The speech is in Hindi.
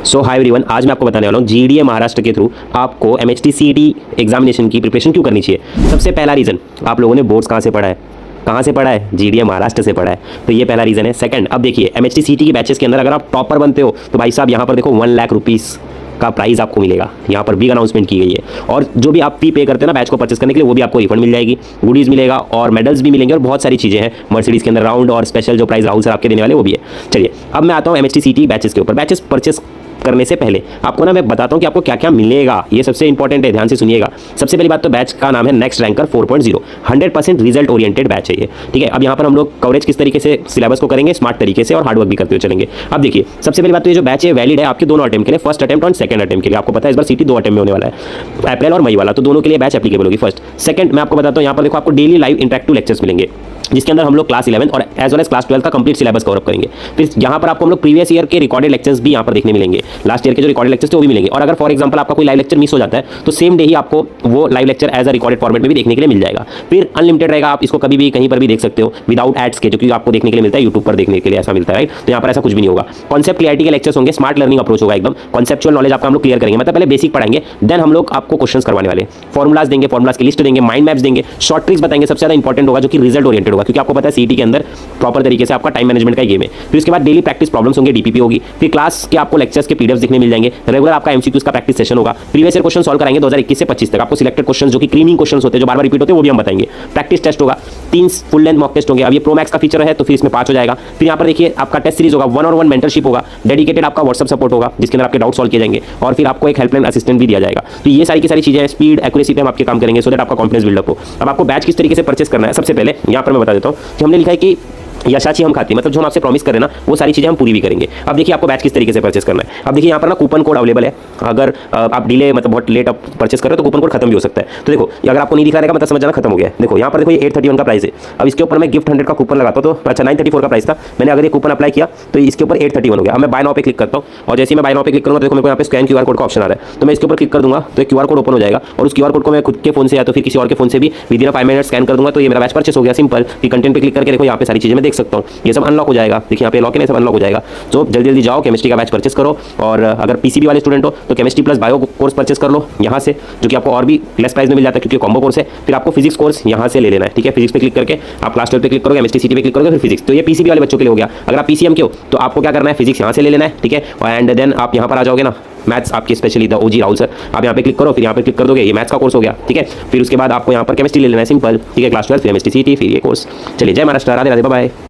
सो हाय एवरीवन, आज मैं आपको बताने वाला हूँ जीडीए महाराष्ट्र के थ्रू आपको एमएचटी सीईटी एग्जामिनेशन की प्रिपरेशन क्यों करनी चाहिए। सबसे पहला रीज़न, आप लोगों ने बोर्ड्स कहाँ से पढ़ा है, कहाँ से पढ़ा है, जीडीए महाराष्ट्र से पढ़ा है, तो ये पहला रीज़न है। सेकंड, अब देखिए एमएचटी सीईटी की बैचेस के अंदर अगर आप टॉपर बनते हो तो भाई साहब यहाँ पर देखो 1 लाख रुपीज़ का प्राइस आपको मिलेगा। यहाँ पर बिग अनाउंसमेंट की गई है और जो भी आप फी पे करते हैं ना बैच को परचेस करने के लिए, वो भी आपको रिफंड मिल जाएगी, गुडीज़ मिलेगा और मेडल्स भी मिलेंगे और बहुत सारी चीज़ें हैं। मर्सिडीज़ के अंदर राउंड और स्पेशल जो प्राइस राहुल सर आपके देने वाले वो भी है। चलिए अब मैं आता हूँ एमएचटी सीईटी बैचेस के ऊपर। बैचेस परचेस करने से पहले आपको ना मैं बताता हूँ कि आपको क्या क्या मिलेगा, ये सबसे इंपॉर्टेंट है, ध्यान से सुनिएगा। सबसे पहली बात तो बैच का नाम है next ranker 4.0, 100% result oriented batch है ये, ठीक है। अब यहाँ पर हम लोग कवरेज किस तरीके से सिलेबस को करेंगे, स्मार्ट तरीके से और हार्डवर्क भी करते हुए चलेंगे। अब देखिए सबसे पहली बात तो ये जो बैच है वैलिड है आपके दोनों अटेम्प्ट के लिए, फर्स्ट अटेम्प्ट और सेकंड अटेम्प्ट के लिए। आपको पता है इस बार सीटी 2 अटेम्प्ट में होने वाला है, अप्रैल और मई वाला, तो दोनों के लिए बैच एप्लीकेबल होगी। फर्स्ट सेकंड मैं आपको बताता हूँ, यहाँ पर देखो आपको डेली लाइव इंटरेक्टिव लेक्चर्स मिलेंगे जिसके अंदर हम लोग क्लास 11 और एज वेल एज क्लास 12 का कंप्लीट सिलेबस कवर अप करेंगे। फिर यहाँ पर आपको हम लोग प्रीवियस ईयर के रिकॉर्डेड लेक्चर्स भी यहाँ पर देखने मिलेंगे, लास्ट ईयर के जो रिकॉर्डेड लेक्चर्स थे वो भी मिलेंगे। और अगर फॉर एग्जांपल आपका कोई लाइव लेक्चर मिस हो जाता है तो सेम डे ही आपको वो live lecture as a recorded format में भी देखने के लिए मिल जाएगा। फिर अनलिमिटेड रहेगा, आप इसको कभी भी कहीं पर भी देख सकते हो विदाउट एड्स के, जो कि आपको देखने के लिए मिलता है यूट्यूब पर देखने के लिए ऐसा मिलता है, राइट। तो यहाँ पर ऐसा कुछ भी नहीं होगा। कॉन्सेप्ट क्लियरिटी के लेक्चर्स होंगे, स्मार्ट लर्निंग अप्रोच होगा, एकदम कॉन्सेप्चुअल नॉलेज आपका हम लोग क्लियर करेंगे। मतलब पहले बेसिक पढ़ाएंगे, देन हम लोग आपको क्वेश्चंस करवाने वाले, फॉर्मुलाज देंगे, फॉर्मुलाज की लिस्ट देंगे, माइंड मैप्स देंगे, शॉर्ट ट्रिक्स बताएंगे। सबसे ज्यादा इंपॉर्टेंट होगा जो कि रिजल्ट ओरिएंटेड होगा, क्योंकि आपको पता है सीईटी के अंदर प्रॉपर तरीके से आपका टाइम मैनेजमेंट का गेम है। फिर उसके बाद डेली प्रैक्टिस प्रॉब्लम्स होंगे, डीपीपी होगी। फिर क्लास के आपको लेक्चर्स के पीडीएफ्स दिखने मिल जाएंगे। रेगुलर आपका एमसीक्यूज का प्रैक्टिस सेशन होगा। प्रीवियस ईयर क्वेश्चन सॉल्व कराएंगे 2021 से 25 तक। आपको सिलेक्टेड क्वेश्चंस जो कि क्रीमिंग क्वेश्चंस होते हैं, जो बार बार रिपीट होते हैं, वो भी हम बताएंगे। प्रैक्टिस टेस्ट होगा, 3 फुल लेंथ मॉक टेस्ट होंगे। अब ये प्रो मैक्स का फीचर है तो फिर इसमें 5 हो जाएगा। फिर यहाँ पर देखिए आपका टेस्ट सीरीज होगा, 1-on-1 मेंटरशिप होगा, डेडिकेटेड आपका व्हाट्सएप सपोर्ट होगा जिसके अंदर आपके डाउट सॉल्व किए जाएंगे और फिर आपको एक हेल्पलाइन असिस्टेंट भी दिया जाएगा। तो ये सारी की सारी चीजें स्पीड एक्यूरेसी पे हम आपके काम करेंगे सो दैट आपका कॉन्फिडेंस बिल्डअप हो। अब आपको बैच किस तरीके से परचेस करना है, सबसे पहले यहाँ पर मैं बता देता हूँ कि हमने लिखा है कि यशाची हम खाती, मतलब जो हम आपसे प्रॉमिस करें ना वो सारी चीज़ें हम पूरी भी करेंगे। अब देखिए आपको बैच किस तरीके से परचेस करना है। अब देखिए यहाँ पर ना कूपन कोड अवेलेबल है, अगर आप डिले मतलब बहुत लेट आप परचेस कर रहे हो तो कूपन कोड खत्म भी हो सकता है। तो देखो अगर आपको नहीं दिखा रहेगा मतलब समझ जाना खत्म हो गया है। देखो यहाँ पर देखो ये 831 का प्राइस है। अब इसके ऊपर मैं गिफ्ट 100 का कूपन लगाता हूँ तो अच्छा 934 का प्राइस था, मैंने अगर ये कूपन अप्लाई किया तो इसके ऊपर 831 हो गया। अब मैं बाय नाउ पे क्लिक करता हूँ और जैसे मैं बाय नाउ पे क्लिक करूँगा तो देखो मेरे को यहाँ पे स्कैन क्यूआर कोड का ऑप्शन आ रहा है, तो मैं इसके ऊपर क्लिक कर दूंगा तो क्यूआर कोड ओपन हो जाएगा और उस क्यूआर कोड को मैं खुद के फोन से या तो फिर किसी और के फोन से भी विदिन 5 मिनट स्कैन कर दूंगा तो ये मेरा बैच परचेस हो गया। सिंपल। फिर कंटेंट पे क्लिक करके देखो यहाँ पे सारी चीजें मैं देख सकता हूँ, ये सब अनलॉक हो जाएगा। देखिए यहाँ पे लॉक इन सब अनलॉक हो जाएगा। तो जल्दी जल्दी जाओ केमिस्ट्री का बैच परचेस करो और अगर पीसीबी वाले स्टूडेंट हो तो chemistry plus bio course purchase कर लो यहाँ से, जो कि आपको और भी लेस प्राइस में मिल जाता है क्योंकि कॉम्बो कोर्स है। फिर आपको फिजिक्स कोर्स यहाँ से ले लेना है, ठीक है। फिजिक्स पे क्लिक करके आप क्लास 12 पे क्लिक करोगे, केमिस्ट्री सीटी पे क्लिक करोगे, फिर फिजिक्स। तो ये पीसीबी वाले बच्चों के लिए हो गया। अगर आप पीसीएम के हो तो आपको क्या करना है, फिजिक्स यहाँ से ले लेना है, ठीक है। एंड देन आप यहाँ पर आ जाओगे ना, मैथ्स आपकी specially the OG Rahul sir, आप यहाँ पे क्लिक करो, फिर यहाँ पे क्लिक कर दोगे, ये मैथ्स का कोर्स हो गया, ठीक है। फिर उसके बाद आपको यहाँ पर केमिस्ट्री ले लेना है, सिंपल, ठीक है। क्लास 12 केमिस्ट्री सीटी, फिर ये कोर्स। चलिए जय महाराष्ट्र, राधे राधे, बाय बाय।